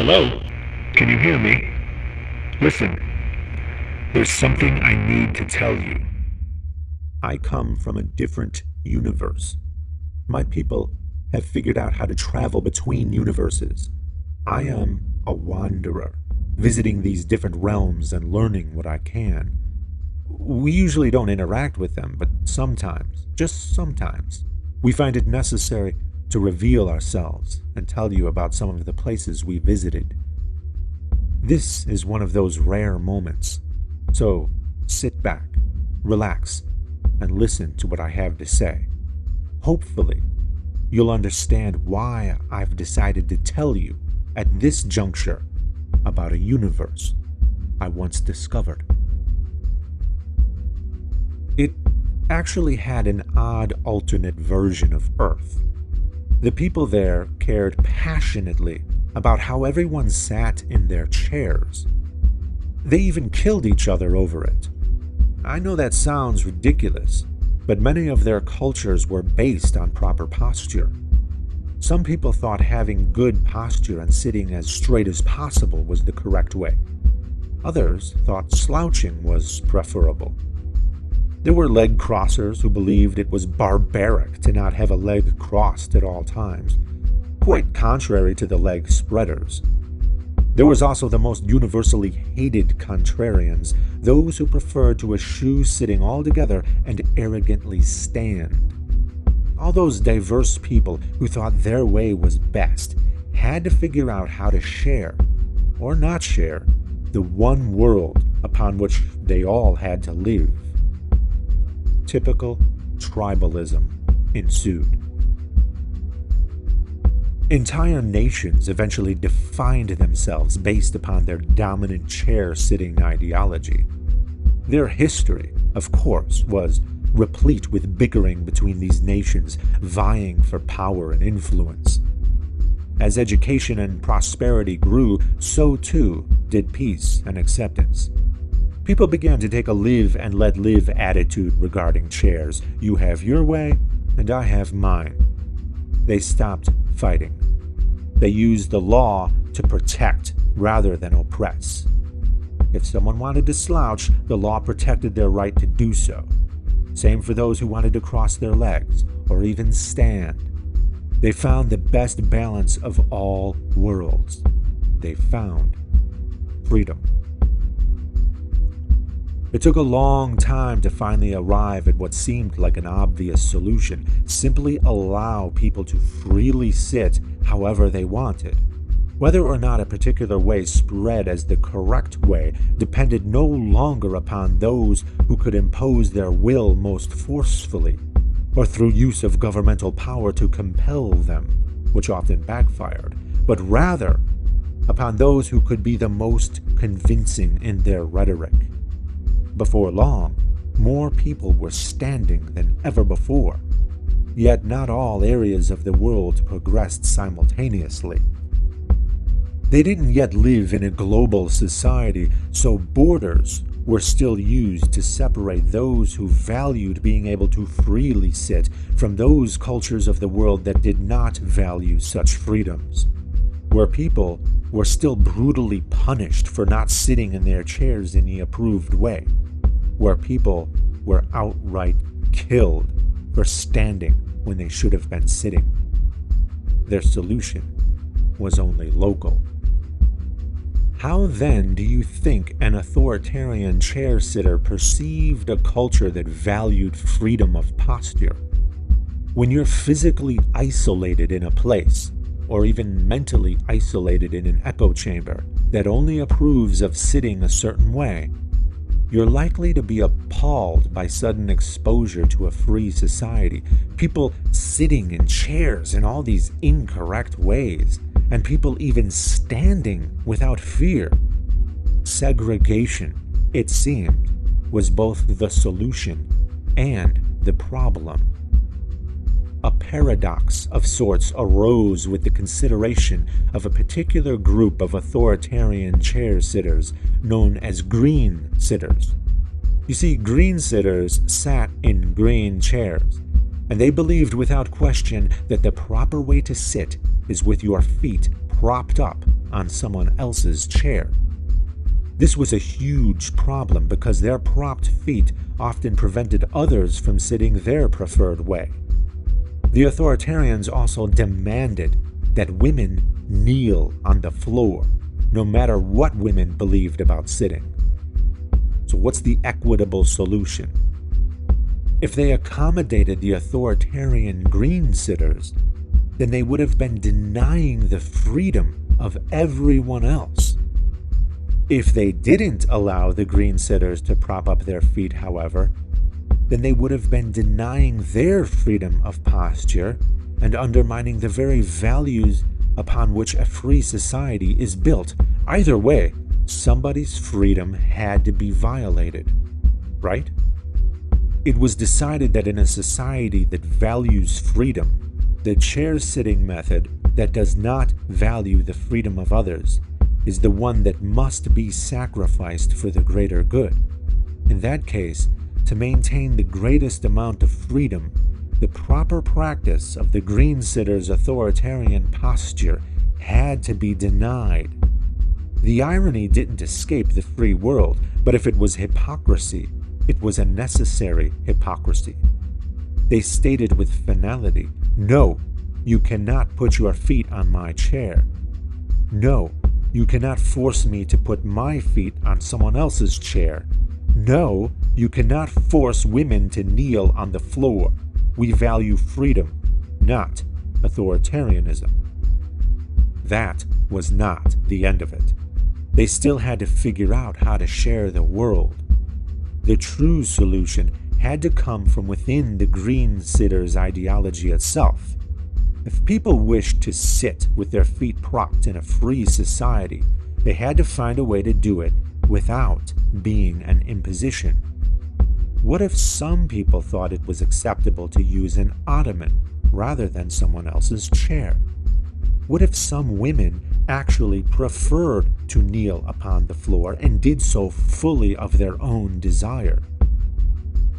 Hello? Can you hear me? Listen, there's something I need to tell you. I come from a different universe. My people have figured out how to travel between universes. I am a wanderer, visiting these different realms and learning what I can. We usually don't interact with them, but sometimes, just sometimes, we find it necessary to reveal ourselves and tell you about some of the places we visited. This is one of those rare moments, so sit back, relax, and listen to what I have to say. Hopefully, you'll understand why I've decided to tell you at this juncture about a universe I once discovered. It actually had an odd alternate version of Earth. The people there cared passionately about how everyone sat in their chairs. They even killed each other over it. I know that sounds ridiculous, but many of their cultures were based on proper posture. Some people thought having good posture and sitting as straight as possible was the correct way. Others thought slouching was preferable. There were leg crossers who believed it was barbaric to not have a leg crossed at all times, quite contrary to the leg spreaders. There was also the most universally hated contrarians, those who preferred to eschew sitting altogether and arrogantly stand. All those diverse people who thought their way was best had to figure out how to share, or not share, the one world upon which they all had to live. Typical tribalism ensued. Entire nations eventually defined themselves based upon their dominant chair-sitting ideology. Their history, of course, was replete with bickering between these nations vying for power and influence. As education and prosperity grew, so too did peace and acceptance. People began to take a live and let live attitude regarding chairs. You have your way, and I have mine. They stopped fighting. They used the law to protect rather than oppress. If someone wanted to slouch, the law protected their right to do so. Same for those who wanted to cross their legs or even stand. They found the best balance of all worlds. They found freedom. It took a long time to finally arrive at what seemed like an obvious solution. Simply allow people to freely sit however they wanted. Whether or not a particular way spread as the correct way depended no longer upon those who could impose their will most forcefully, or through use of governmental power to compel them, which often backfired, but rather upon those who could be the most convincing in their rhetoric. Before long, more people were standing than ever before, yet not all areas of the world progressed simultaneously. They didn't yet live in a global society, so borders were still used to separate those who valued being able to freely sit from those cultures of the world that did not value such freedoms, where people were still brutally punished for not sitting in their chairs in the approved way, where people were outright killed for standing when they should have been sitting. Their solution was only local. How then do you think an authoritarian chair-sitter perceived a culture that valued freedom of posture? When you're physically isolated in a place, or even mentally isolated in an echo chamber that only approves of sitting a certain way, you're likely to be appalled by sudden exposure to a free society, people sitting in chairs in all these incorrect ways, and people even standing without fear. Segregation, it seemed, was both the solution and the problem. A paradox of sorts arose with the consideration of a particular group of authoritarian chair-sitters known as green sitters. You see, green sitters sat in green chairs, and they believed without question that the proper way to sit is with your feet propped up on someone else's chair. This was a huge problem because their propped feet often prevented others from sitting their preferred way. The authoritarians also demanded that women kneel on the floor, no matter what women believed about sitting. So what's the equitable solution? If they accommodated the authoritarian green sitters, then they would have been denying the freedom of everyone else. If they didn't allow the green sitters to prop up their feet, however, then they would have been denying their freedom of posture and undermining the very values upon which a free society is built. Either way, somebody's freedom had to be violated, right? It was decided that in a society that values freedom, the chair-sitting method that does not value the freedom of others is the one that must be sacrificed for the greater good. In that case, to maintain the greatest amount of freedom, the proper practice of the green sitter's authoritarian posture had to be denied. The irony didn't escape the free world, but if it was hypocrisy, it was a necessary hypocrisy. They stated with finality, "No, you cannot put your feet on my chair. No, you cannot force me to put my feet on someone else's chair. No, you cannot force women to kneel on the floor. We value freedom, not authoritarianism." That was not the end of it. They still had to figure out how to share the world. The true solution had to come from within the green sitter's ideology itself. If people wished to sit with their feet propped in a free society, they had to find a way to do it without being an imposition. What if some people thought it was acceptable to use an ottoman rather than someone else's chair? What if some women actually preferred to kneel upon the floor and did so fully of their own desire?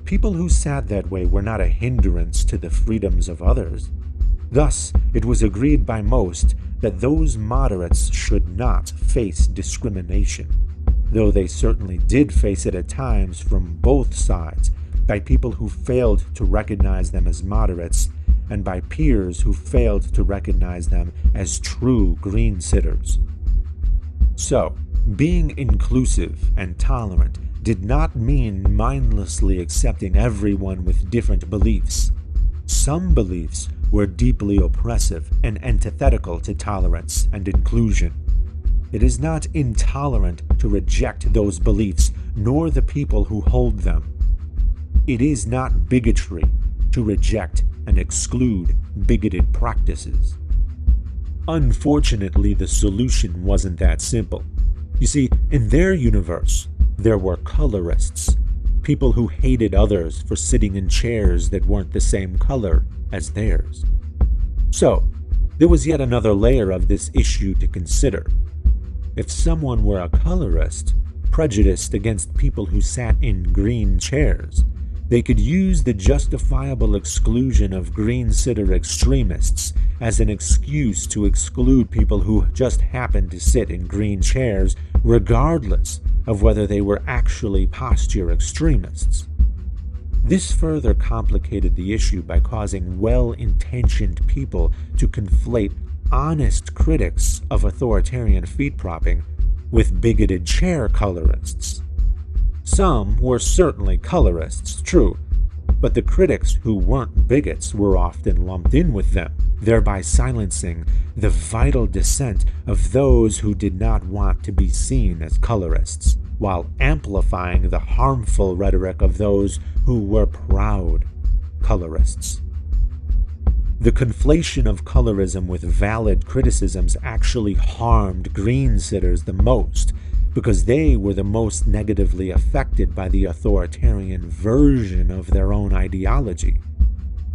People who sat that way were not a hindrance to the freedoms of others. Thus, it was agreed by most that those moderates should not face discrimination, though they certainly did face it at times from both sides, by people who failed to recognize them as moderates and by peers who failed to recognize them as true green sitters. So, being inclusive and tolerant did not mean mindlessly accepting everyone with different beliefs. Some beliefs were deeply oppressive and antithetical to tolerance and inclusion. It is not intolerant to reject those beliefs, nor the people who hold them. It is not bigotry to reject and exclude bigoted practices. Unfortunately, the solution wasn't that simple. You see, in their universe, there were colorists, people who hated others for sitting in chairs that weren't the same color as theirs. So, there was yet another layer of this issue to consider. If someone were a colorist, prejudiced against people who sat in green chairs, they could use the justifiable exclusion of green sitter extremists as an excuse to exclude people who just happened to sit in green chairs, regardless of whether they were actually posture extremists. This further complicated the issue by causing well-intentioned people to conflate honest critics of authoritarian feet propping with bigoted chair colorists. Some were certainly colorists, true, but the critics who weren't bigots were often lumped in with them, thereby silencing the vital dissent of those who did not want to be seen as colorists, while amplifying the harmful rhetoric of those who were proud colorists. The conflation of colorism with valid criticisms actually harmed green sitters the most, because they were the most negatively affected by the authoritarian version of their own ideology,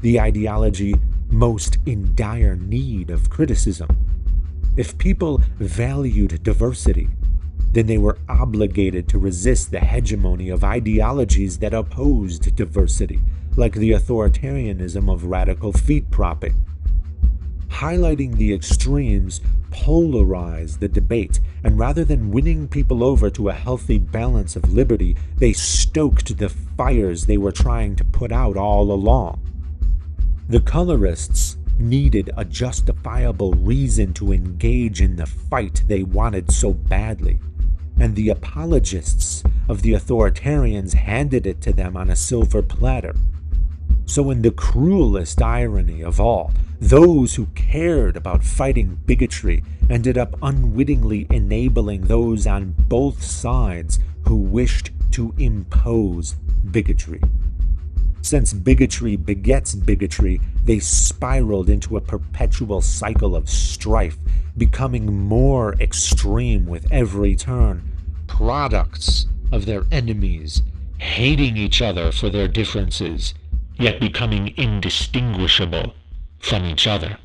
the ideology most in dire need of criticism. If people valued diversity, then they were obligated to resist the hegemony of ideologies that opposed diversity, like the authoritarianism of radical feet propping. highlighting the extremes polarized the debate, and rather than winning people over to a healthy balance of liberty, they stoked the fires they were trying to put out all along. The colorists needed a justifiable reason to engage in the fight they wanted so badly, and the apologists of the authoritarians handed it to them on a silver platter. So in the cruelest irony of all, those who cared about fighting bigotry ended up unwittingly enabling those on both sides who wished to impose bigotry. Since bigotry begets bigotry, they spiraled into a perpetual cycle of strife, becoming more extreme with every turn, products of their enemies, hating each other for their differences, yet becoming indistinguishable from each other.